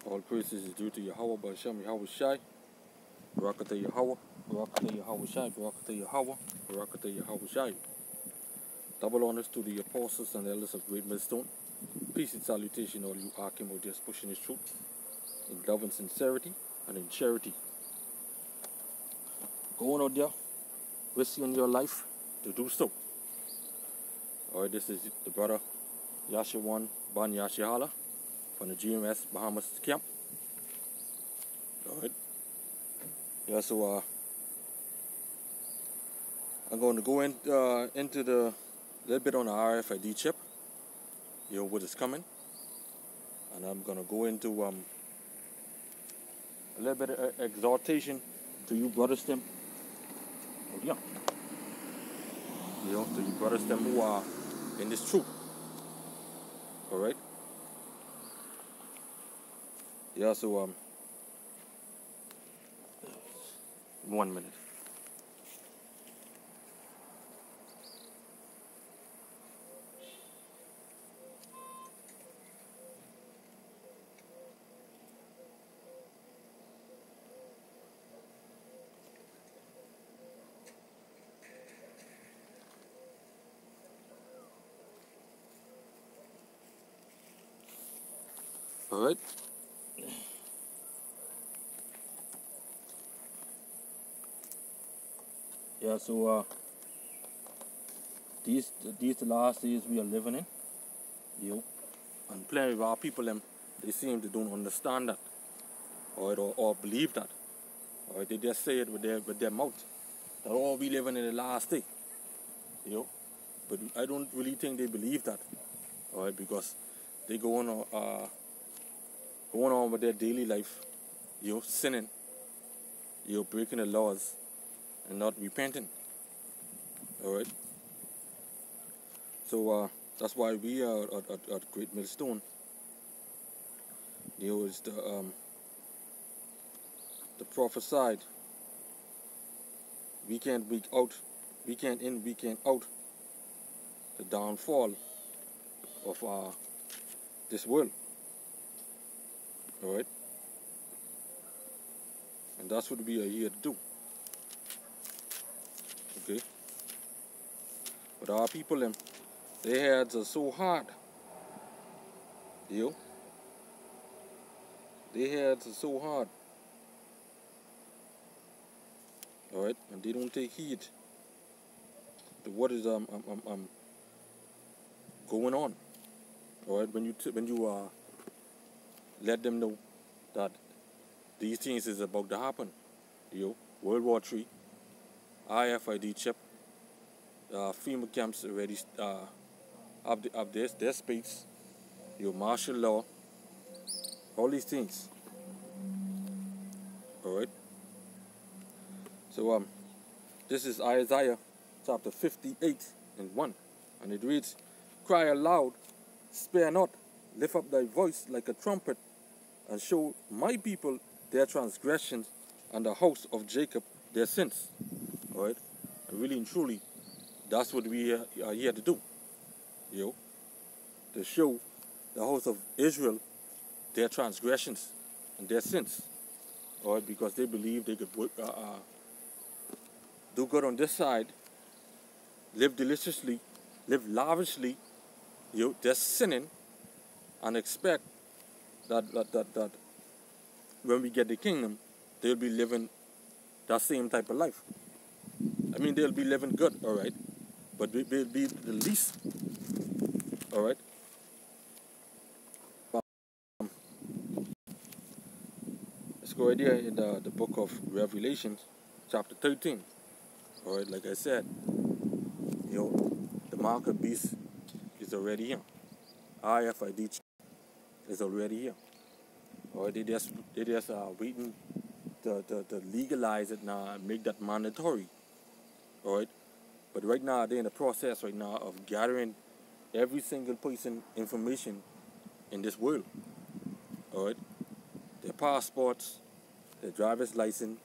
All praises is due to Yahweh, Basham Yahweh Shai, Barakatah Yahweh, Barakatah Yahweh Shai, Barakatah Yahweh, Barakatah Yahweh Shai. Double honors to the apostles and elders of Great Millstone. Peace and salutation, all you Akim out there pushing his truth in love and sincerity and in charity. Going out there, risking your life to do so. Alright, this is the brother YASHAWAN-BAN from the GMS Bahamas camp. Alright. Yeah, so I'm going to go into the little bit on the RFID chip, what is coming, and I'm going to go into a little bit of exhortation to you brothers them, to you brothers them who are in this truth. Alright. Yeah, so 1 minute. Alright. Yeah, so these the last days we are living in, and plenty of our people they seem to don't understand that, or believe that, or they just say it with their mouth that we living in the last day, But I don't really think they believe that, because they go on with their daily life, sinning, breaking the laws, and not repenting. Alright. So that's why we are at Great Millstone. Is the prophesied weekend out, weekend in, weekend out, the downfall of this world. Alright. And that's what we are here to do. Okay. But our people their heads are so hard. Their heads are so hard. Alright, and they don't take heed to what is going on. Alright, when you let them know that these things is about to happen. World War III, RFID chip, FEMA camps already up their space, martial law, all these things. Alright. So this is Isaiah chapter 58:1, and it reads, "Cry aloud, spare not, lift up thy voice like a trumpet, and show my people their transgressions, and the house of Jacob their sins." Alright. And really and truly, that's what we are here to do. To show the house of Israel their transgressions and their sins. Alright, because they believe they could do good on this side, live deliciously, live lavishly, just sinning, and expect that when we get the kingdom, they'll be living that same type of life. I mean, they'll be living good, alright, but they'll be the least, alright. Let's go right here in the book of Revelations, chapter 13. Alright, like I said, the mark of beast is already here. RFID is already here. Alright, they just waiting to legalize it now and make that mandatory. Alright, but right now they're in the process right now of gathering every single person information in this world. Alright, their passports, their driver's license,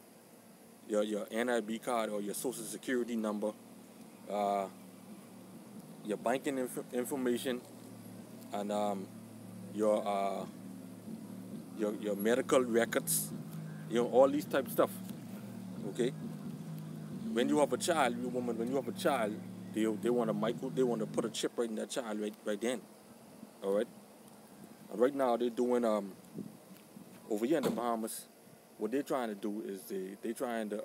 your NIB card or your social security number, your banking information, and your your medical records, all these type of stuff. Okay, when you have a child, you woman, when you have a child, they want to put a chip right in that child right then. All right, and right now they're doing over here in the Bahamas. What they're trying to do is they trying to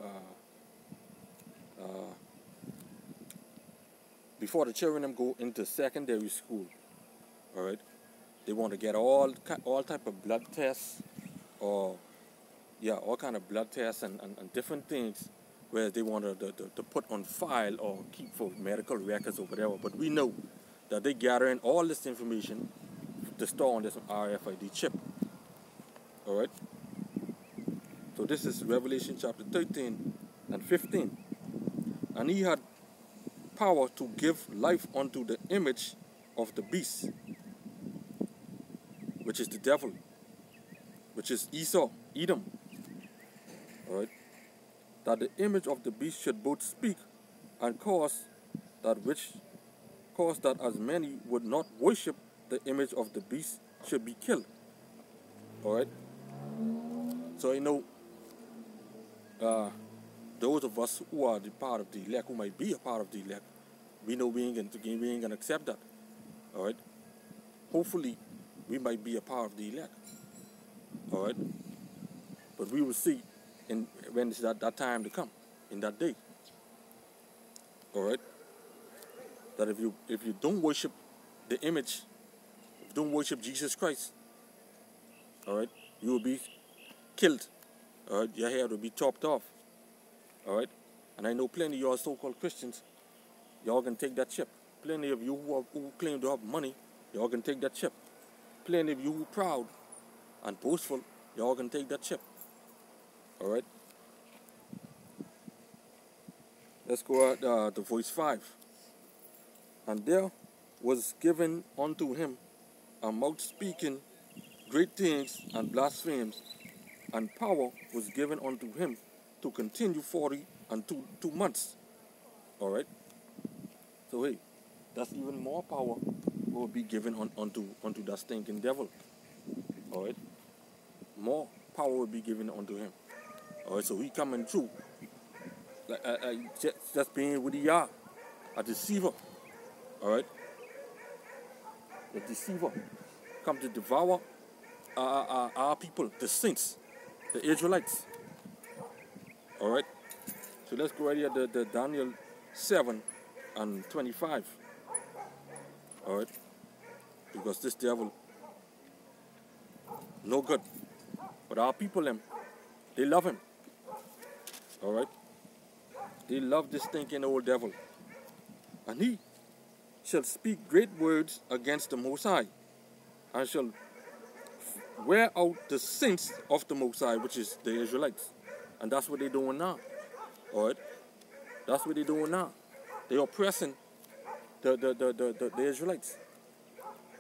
before the children them go into secondary school. All right, they want to get all type of blood tests, or all kind of blood tests and different things, where they want to put on file or keep for medical records or whatever. But we know that they're gathering all this information to store on this RFID chip. All right. So this is Revelation chapter 13 and 15. And he had power to give life unto the image of the beast, which is the devil, which is Edom. All right. That the image of the beast should both speak and cause that as many would not worship the image of the beast should be killed. All right. So those of us who are the part of the elect, who might be a part of the elect, we know we ain't gonna accept that. All right. Hopefully, we might be a part of the elect. All right. But we will see when it's that time to come, in that day. All right. That if you don't worship the image, if you don't worship Jesus Christ, all right, you will be killed. All right, your hair will be chopped off. All right, and I know plenty of y'all so-called Christians, y'all can take that chip. Plenty of you who claim to have money, y'all can take that chip. Plenty of you who are proud and boastful, y'all can take that chip. All right. Let's go out to verse 5. And there was given unto him a mouth speaking great things and blasphemies, and power was given unto him to continue 40 and 2 months. All right. So hey, that's even more power will be given unto that stinking devil. All right. More power will be given unto him. All right. So he coming through, just being with the a deceiver. All right. The deceiver come to devour our people, the saints, the Israelites. All right. So let's go right here to the Daniel 7 and 25. All right. Because this devil, no good. But our people, they love him. All right. They love this stinking old devil. And he shall speak great words against the Most High, and shall wear out the saints of the Most High, which is the Israelites. And that's what they're doing now. All right? That's what they're doing now. They're oppressing the Israelites.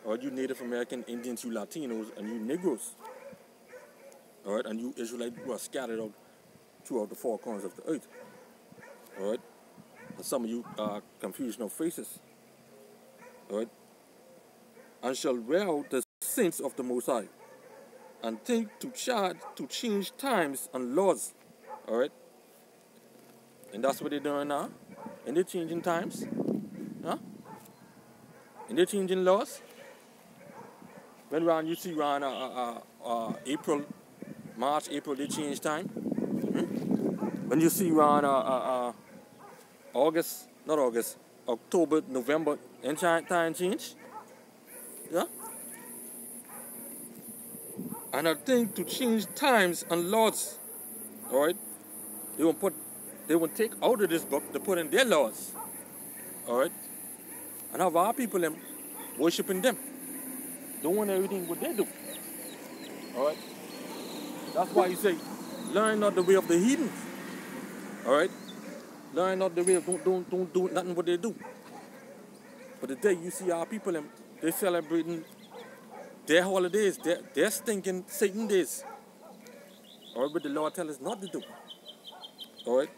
All right, you Native American, Indians, you Latinos, and you Negroes. All right, and you Israelites who are scattered out throughout the four corners of the earth. All right? And some of you are confusion of faces. All right? And shall wear out the saints of the Most High, and think to change times and laws. All right? And that's what they're doing now. And they're changing times. Huh? And they're changing laws. When you see around April, March, April, they change time. When you see around October, November, and time change. Yeah? And I think to change times and laws. All right? They will take out of this book to put in their laws. All right? And have our people worshiping them, doing everything what they do. All right? That's why you say, learn not the way of the heathens. All right? Learn not the way of don't do nothing what they do. But the day you see our people they're celebrating their holidays, their stinking Satan days. All right? But the Lord tells us not to do. All right?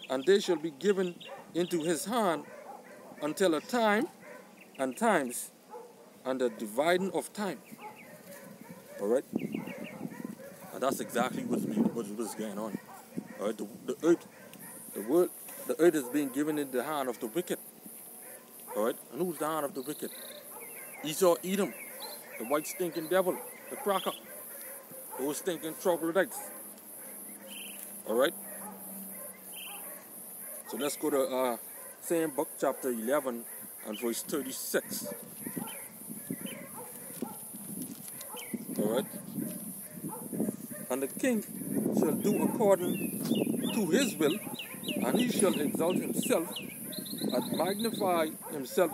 And they shall be given into his hand until a time and times and the dividing of time. All right? And that's exactly what's going on. All right, the earth is being given in the hand of the wicked. All right, and who's the hand of the wicked? Esau, Edom, the white stinking devil, the cracker, those stinking troglodytes. All right. So let's go to same book, chapter 11, and verse 36. All right. And the king shall do according to his will, and he shall exalt himself and magnify himself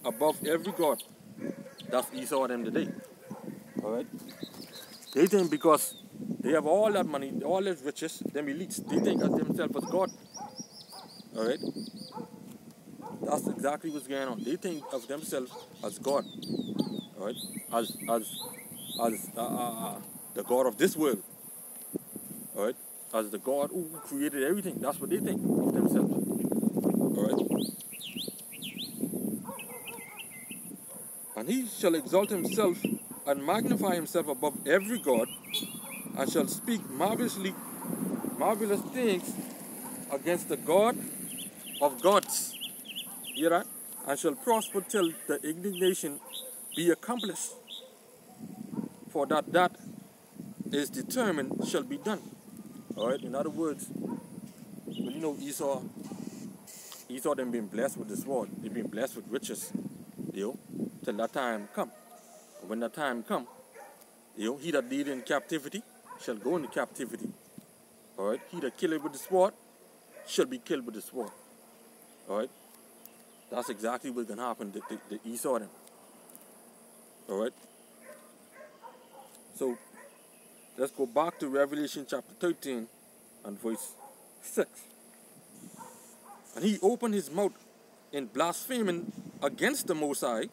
above every god. That's Esau and them today. All right. They think because they have all that money, all those riches, them elites, they think of themselves as God. All right. That's exactly what's going on. They think of themselves as God. All right. As the God of this world. All right. As the God who created everything. That's what they think of themselves. All right. And he shall exalt himself and magnify himself above every god, and shall speak marvelous things against the God of gods. Hear that? And shall prosper till the indignation be accomplished. For that is determined shall be done. All right. In other words, well, you know, Esau them being blessed with the sword. They've been blessed with riches. You know, till that time come. And when that time come, you know, he that lead in captivity shall go into captivity. All right. He that killeth with the sword shall be killed with the sword. All right. That's exactly what's going to happen to Esau them. All right. So let's go back to Revelation chapter 13 and verse 6. And he opened his mouth in blaspheming against the Most High,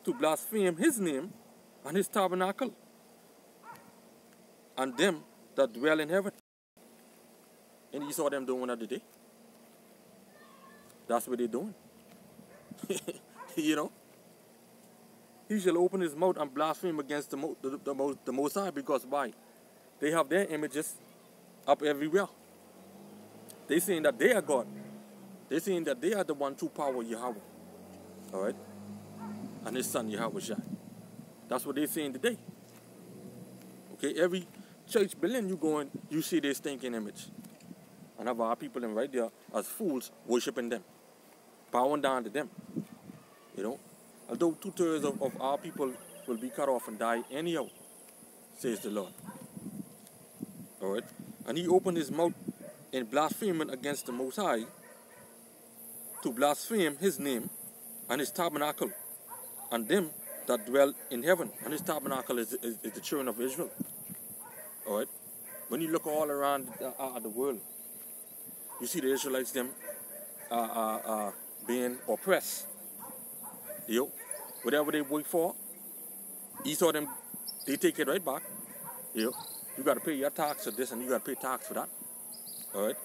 to blaspheme his name and his tabernacle, and them that dwell in heaven. And Esau them doing that today. That's what they're doing. You know, he shall open his mouth and blaspheme against the Most High, because why? They have their images up everywhere. They saying that they are God. They saying that they are the one true power, Yahweh. All right, and his son Yahweh Shai. That's what they're saying today. Okay, every church building you go in, you see their stinking image, and have our people in right there as fools worshiping them, bowing down to them. You know, although 2/3 of our people will be cut off and die anyhow, says the Lord. All right, and he opened his mouth in blaspheming against the Most High, to blaspheme his name and his tabernacle, and them that dwell in heaven. And his tabernacle is the children of Israel. All right, when you look all around the world, you see the Israelites them being oppressed. You know, whatever they work for, Esau them, they take it right back. You know, you got to pay your tax for this, and you got to pay tax for that. All right,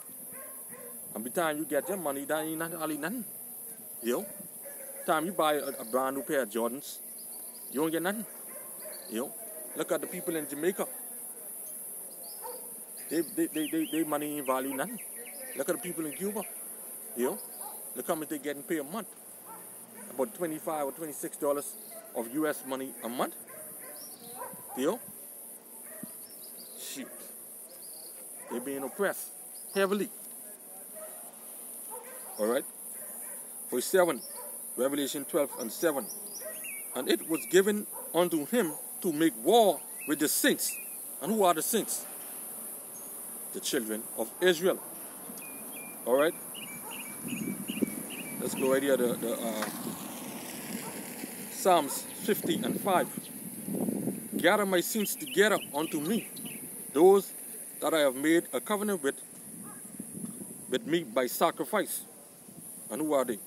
and by the time you get your money, that ain't nothing. You know, time you buy a brand new pair of Jordans, you don't get nothing. You know, look at the people in Jamaica. They money ain't value nothing. Look at the people in Cuba. You know, look how much they getting paid a month. About $25 or $26 of US money a month. You know, shit, they being oppressed heavily. All right. Verse 7, Revelation 12 and 7. And it was given unto him to make war with the saints. And who are the saints? The children of Israel. All right. Let's go right here to Psalms 50 and 5. Gather my saints together unto me, those that I have made a covenant with me by sacrifice. And who are they?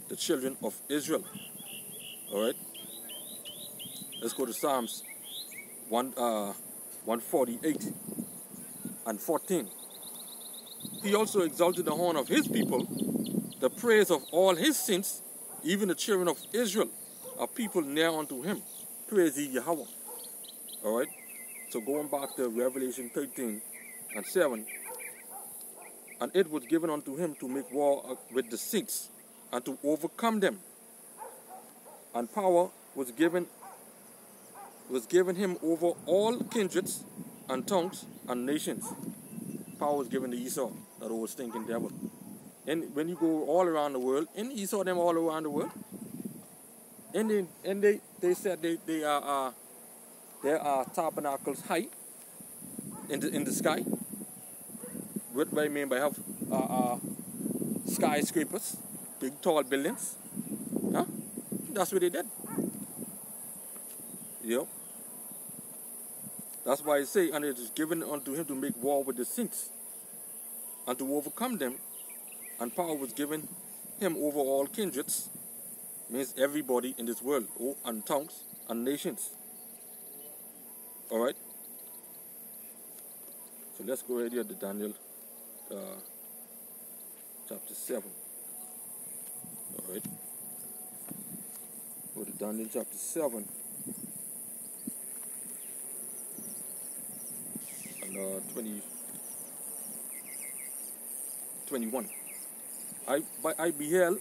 The children of Israel. All right. Let's go to Psalms 148 and 14. He also exalted the horn of his people, the praise of all his saints, even the children of Israel, a people near unto him. Praise ye Yahweh. All right. So going back to Revelation 13 and 7, and it was given unto him to make war with the saints and to overcome them. And power was given him over all kindreds and tongues and nations. Power was given to Esau, that old stinking devil. And when you go all around the world, and Esau them all around the world, and they said they are there are tabernacles high in the sky. What I mean by have skyscrapers, big tall buildings. Huh? That's what they did. Yep. That's why I say, and it is given unto him to make war with the saints, and to overcome them, and power was given him over all kindreds, means everybody in this world, and tongues and nations. Alright? So let's go right here to Daniel chapter 7. Alright? Go to Daniel chapter 7. And 21. I beheld,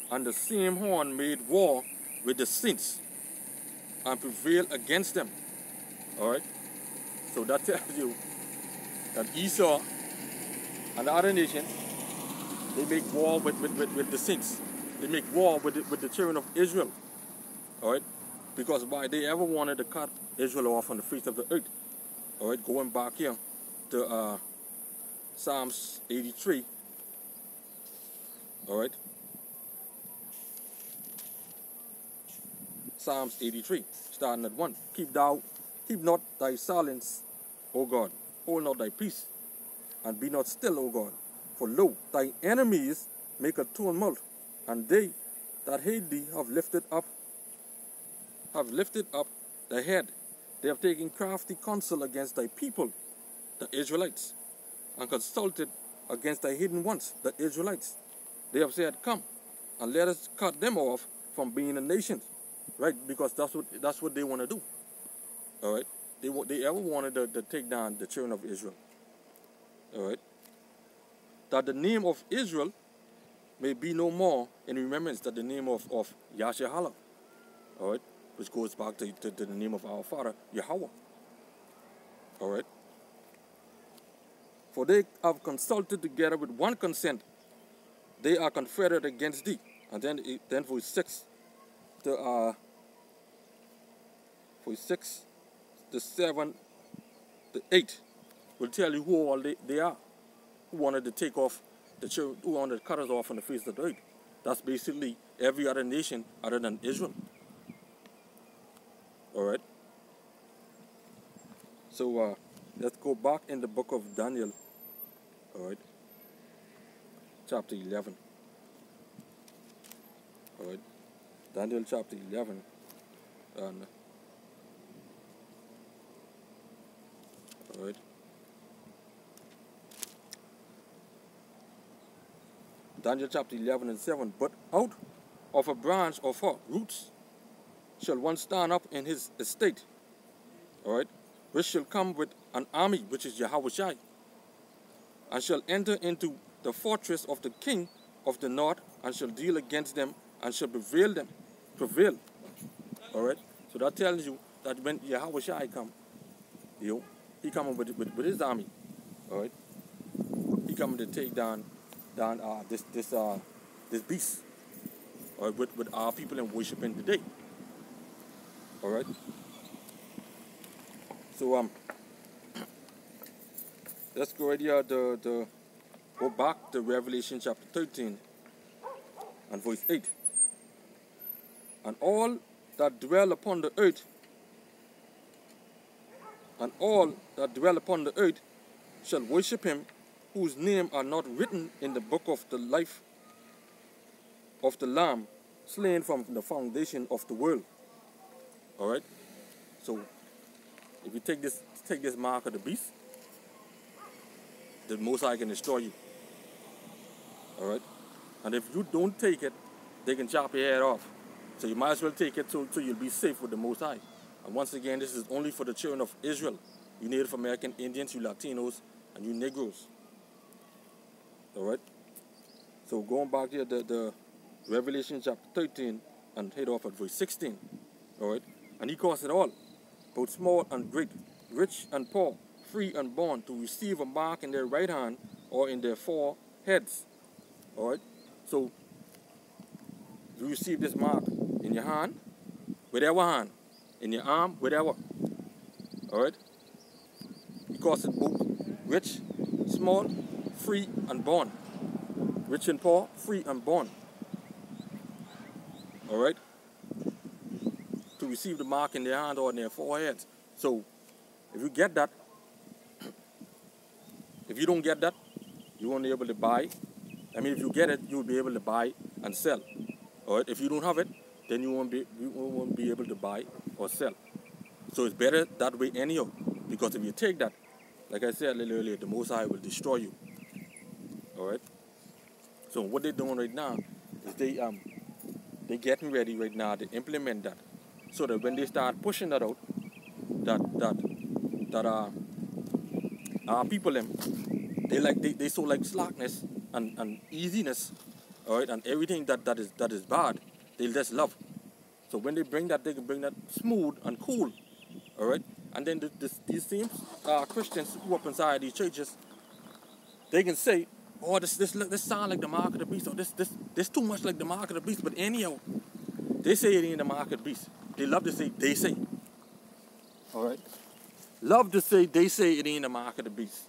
and the same horn made war with the saints, and prevailed against them. Alright? So that tells you that Esau and the other nations, they make war with the saints. They make war with the children of Israel. Alright? Because why? They ever wanted to cut Israel off on the face of the earth. Alright, going back here to Psalms 83. Alright. Psalms 83, starting at 1. Keep not thy silence, O God. Hold not thy peace, and be not still, O God. For lo, thy enemies make a tumult, and they that hate thee have lifted up their head. They have taken crafty counsel against thy people, the Israelites, and consulted against thy hidden ones, the Israelites. They have said, come, and let us cut them off from being a nation. Right? Because that's what they want to do. Alright? They ever wanted to take down the children of Israel. Alright? That the name of Israel may be no more in remembrance that the name of YASHAWAN. Alright? Which goes back to the name of our Father, Yahweh. Alright? For they have consulted together with one consent. They are confederate against thee. And then verse 6, the 6, the 7, the 8 will tell you who all they are. Who wanted to take off the children, who wanted to cut us off on the face of the earth. That's basically every other nation other than Israel. Alright? So let's go back in the book of Daniel. Alright? Chapter 11. Alright? Daniel chapter 11. And alright? Daniel chapter 11 and 7. But out of a branch of her roots shall one stand up in his estate, alright, which shall come with an army, which is Yahushai, and shall enter into the fortress of the king of the north, and shall deal against them, and shall prevail. Alright? So that tells you that when Yahushai come, he coming with his army. Alright? He coming to take down this beast. Alright, with our people and worshiping today. Alright? So let's go right here to go back to Revelation chapter 13 and verse 8. And all that dwell upon the earth, shall worship him, whose name are not written in the book of the life of the Lamb, slain from the foundation of the world. Alright? So if you take this mark of the beast, the Most High can destroy you. Alright? And if you don't take it, they can chop your head off. So you might as well take it so you'll be safe with the Most High. And once again, this is only for the children of Israel. You Native American Indians, you Latinos, and you Negroes. All right. So going back here, the Revelation chapter 13 and head off at verse 16. All right. And he caused it all, both small and great, rich and poor, free and bond, to receive a mark in their right hand or in their foreheads. All right. So you receive this mark in your hand, whatever hand, in your arm, whatever. All right. He caused it both rich, small, free and bond. Rich and poor, free and bond. All right. To receive the mark in their hand or in their foreheads. So, if you get that, if you don't get that, you won't be able to buy. I mean, if you get it, you'll be able to buy and sell. All right. If you don't have it, then you won't be able to buy or sell. So it's better that way anyhow. Because if you take that, like I said a little earlier, the Most High will destroy you. All right. So what they're doing right now is they're getting ready right now to implement that, so that when they start pushing that out, people them, they so like slackness and easiness, all right, and everything that is bad, they'll just love. So when they bring that, they can bring that smooth and cool, all right. And then these same Christians who up inside these churches, they can say, oh, this sound like the mark of the beast, or this too much like the mark of the beast. But anyhow, they say it ain't the mark of the beast. They love to say they say. All right. Love to say they say it ain't the mark of the beast.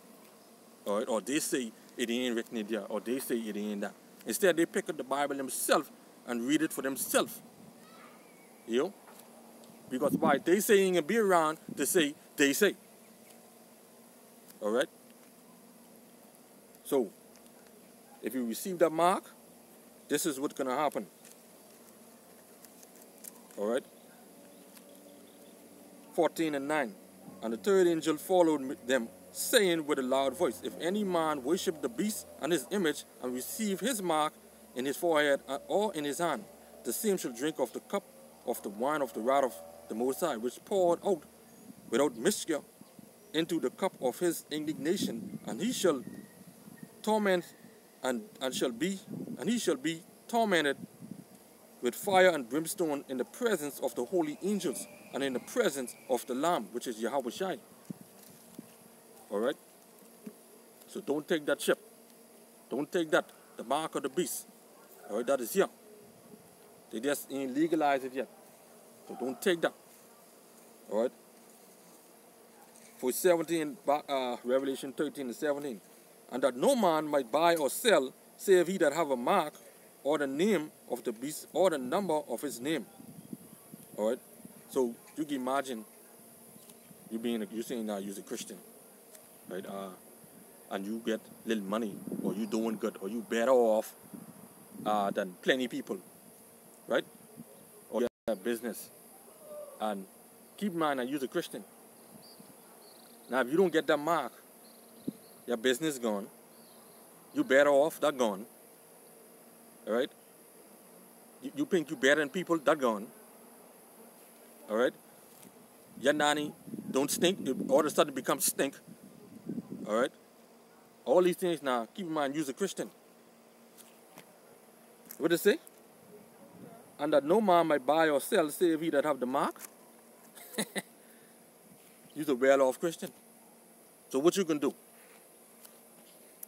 All right. Or they say it ain't written in there. Or they say it ain't that. Instead, they pick up the Bible themselves and read it for themselves. You know? Because why? They say ain't gonna be around to say they say. All right. So, if you receive that mark, this is what's going to happen. All right. 14 and 9. And the third angel followed them, saying with a loud voice, if any man worship the beast and his image, and receive his mark in his forehead or in his hand, the same shall drink of the cup of the wine of the wrath of the Most High, which poured out without mixture into the cup of his indignation, and he shall torment and he shall be tormented with fire and brimstone in the presence of the holy angels and in the presence of the Lamb, which is Yahawashi. All right. So don't take that chip. Don't take that, the mark of the beast. All right, that is here. They just ain't legalized it yet. So don't take that. All right. For 17, Revelation 13 and 17. And that no man might buy or sell, save he that have a mark, or the name of the beast, or the number of his name. All right. So you can imagine you saying now you're a Christian, right? And you get little money, or you doing good, or you better off than plenty people, right? Or you have a business, and keep in mind that you're a Christian. Now, if you don't get that mark, your business gone. You better off, that gone. All right? You think you better than people, that gone. All right? Your nanny don't stink, all of a sudden become stink. All right? All these things now, keep in mind, you're a Christian. What does it say? And that no man might buy or sell, save he that have the mark. You're a well-off Christian. So what you can do?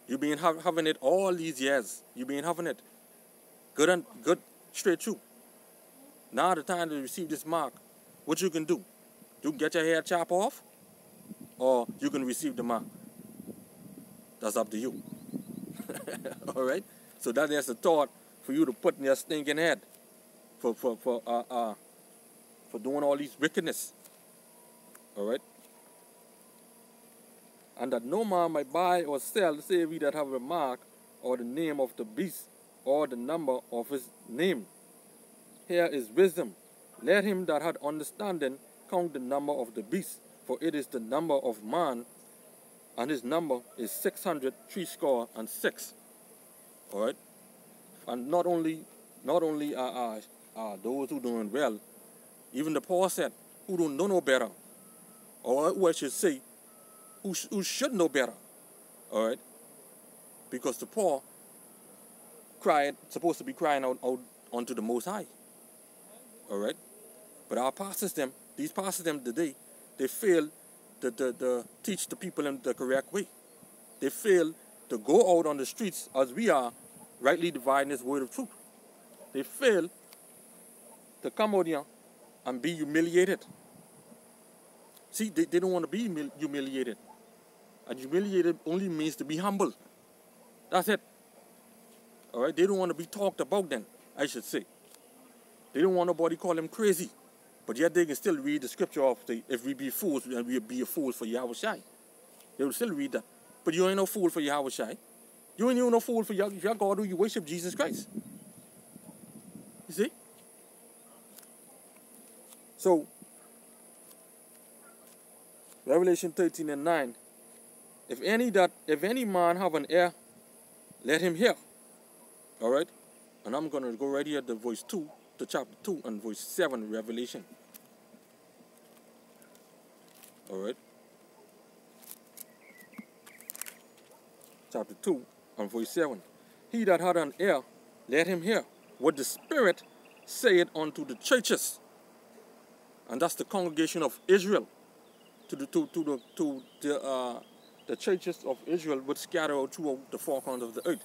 You've been having it all these years. You've been having it. Good, straight through. Now the time to receive this mark, what you can do? You can get your hair chopped off, or you can receive the mark. That's up to you. All right? So that is a thought for you to put in your stinking head for doing all these wickedness. All right? And that no man might buy or sell, save he that have a mark, or the name of the beast, or the number of his name. Here is wisdom. Let him that had understanding count the number of the beast, for it is the number of man, and his number is 666. All right? And not only those who doing well, even the poor said, who don't know no better, or who I should say, who should know better. All right? Because the poor supposed to be crying out unto the Most High. All right? But our pastors, these pastors today, they fail to teach the people in the correct way. They fail to go out on the streets as we are, rightly dividing this word of truth. They fail to come out here and be humiliated. See, they don't want to be humiliated. And humiliated only means to be humble. That's it. All right? They don't want to be talked about then, I should say. They don't want nobody call them crazy. But yet they can still read the scripture of if we be fools, then we'll be a fool for Yahushai. They will still read that. But you ain't no fool for Yahushai. You ain't even no fool for your God who you worship, Jesus Christ. You see? So, Revelation 13:9. If any man have an ear, let him hear. All right? And I'm going to go right here to verse 2, to chapter 2 and verse 7, Revelation. All right? Chapter 2 and verse 7. He that had an ear, let him hear what the Spirit saith unto the churches. And that's the congregation of Israel. To the churches of Israel which scatter out throughout the four corners of the earth.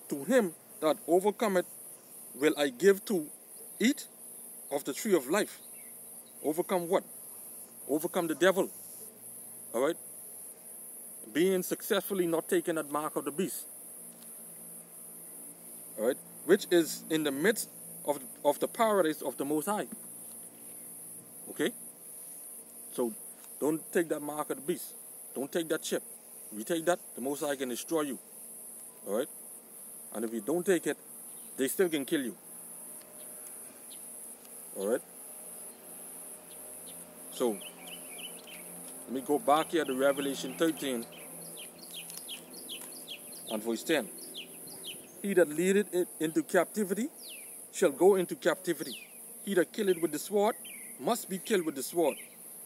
To him that overcometh will I give to eat of the tree of life. Overcome what? Overcome the devil. All right? Being successfully not taking that mark of the beast. All right? Which is in the midst of the paradise of the Most High. Okay? So, don't take that mark of the beast. Don't take that chip. If you take that, the Most High can destroy you. All right? And if you don't take it, they still can kill you. All right? So, let me go back here to Revelation 13 and verse 10. He that leadeth it into captivity shall go into captivity. He that killeth with the sword must be killed with the sword.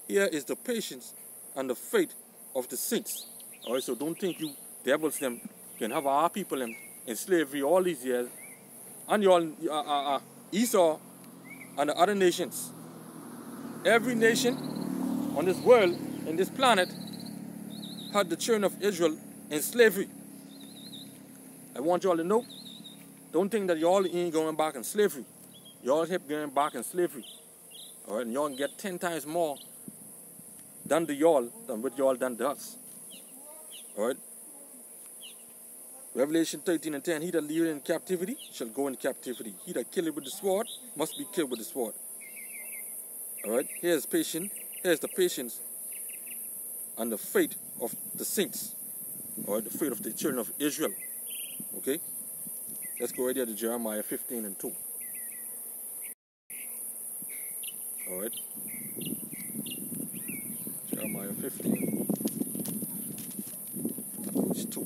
Here is the patience and the faith of the saints. All right, so don't think you devils them can have our people in slavery all these years, and y'all Esau and the other nations. Every nation on this world, in this planet, had the children of Israel in slavery. I want y'all to know, don't think that y'all ain't going back in slavery. Y'all keep going back in slavery. All right, and y'all can get 10 times more done to y'all than what y'all done to us. All right. Revelation 13:10. He that leadeth in captivity shall go in captivity. He that killeth with the sword must be killed with the sword. All right. Here's patience. Here's the patience and the faith of the saints. All right. The faith of the children of Israel. Okay. Let's go right here to Jeremiah 15:2. All right. Jeremiah 15, verse 2.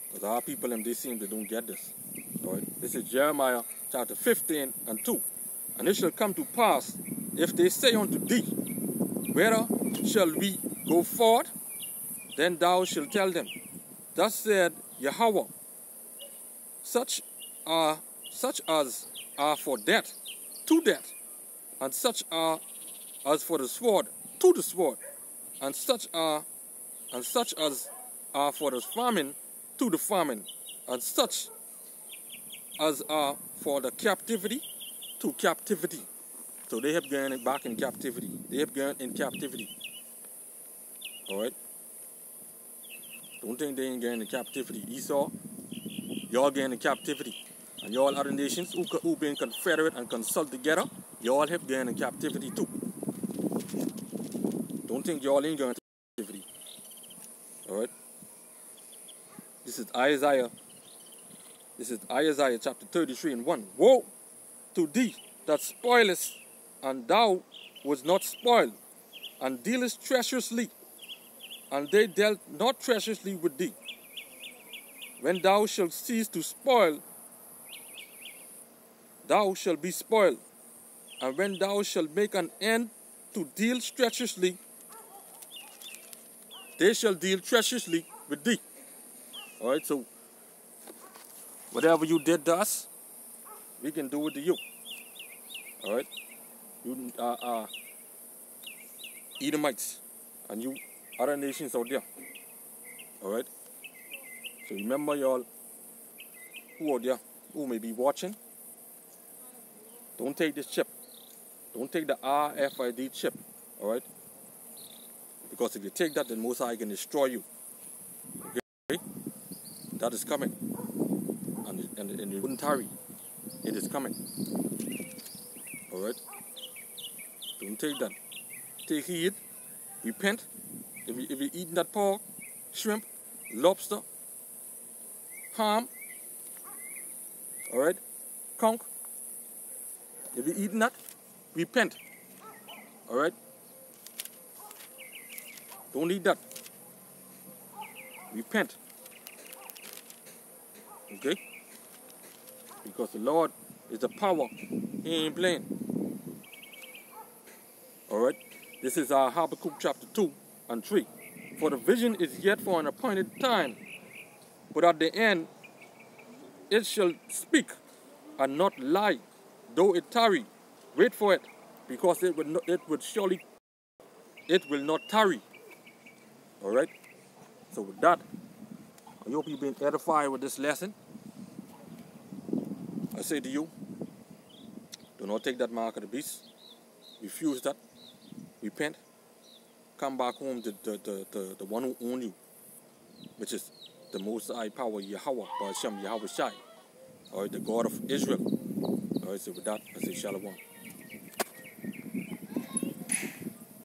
Because our people, they seem they don't get this. All right. This is Jeremiah chapter 15:2. And it shall come to pass, if they say unto thee, whither shall we go forth? Then thou shalt tell them, thus said Yahweh, such as are for death, to death, and such are as for the sword, to the sword, and such as are for the famine, to the famine, and such as are for the captivity, to captivity. So they have gone back in captivity. They have gone in captivity. All right. Don't think they ain't going in captivity. Esau, y'all going in captivity, and y'all other nations who been confederate and consult together, y'all have gone in captivity too. Don't think y'all ain't going to captivity. All right. This is Isaiah. This is Isaiah chapter 33:1. Woe to thee that spoilest, and thou wast not spoiled, and dealest treacherously, and they dealt not treacherously with thee. When thou shalt cease to spoil, thou shalt be spoiled, and when thou shalt make an end to deal treacherously, they shall deal treacherously with thee. Alright, so whatever you did to us, we can do it to you. Alright? You Edomites and you other nations out there. Alright? So remember y'all who out there who may be watching, don't take this chip. Don't take the RFID chip. Alright? Because if you take that, then Most High can destroy you. Okay? That is coming. And you wouldn't tarry. It is coming. Alright? Don't take that. Take heed. Repent. If you're eating that pork, shrimp, lobster, ham, alright, conch, if you're eating that, repent. Alright? Don't eat that. Repent. Okay? Because the Lord is the power. He ain't playing. Alright? This is our Habakkuk chapter 2 and 3. For the vision is yet for an appointed time, but at the end it shall speak and not lie. Though it tarry, wait for it, because it will not tarry. Alright? So with that, I hope you've been edified with this lesson. I say to you, do not take that mark of the beast. Refuse that. Repent. Come back home to the one who owns you, which is the Most High Power, Yahweh, Ba'ashem, Yahweh Shai, or the God of Israel. Alright, so with that, I say Shalom.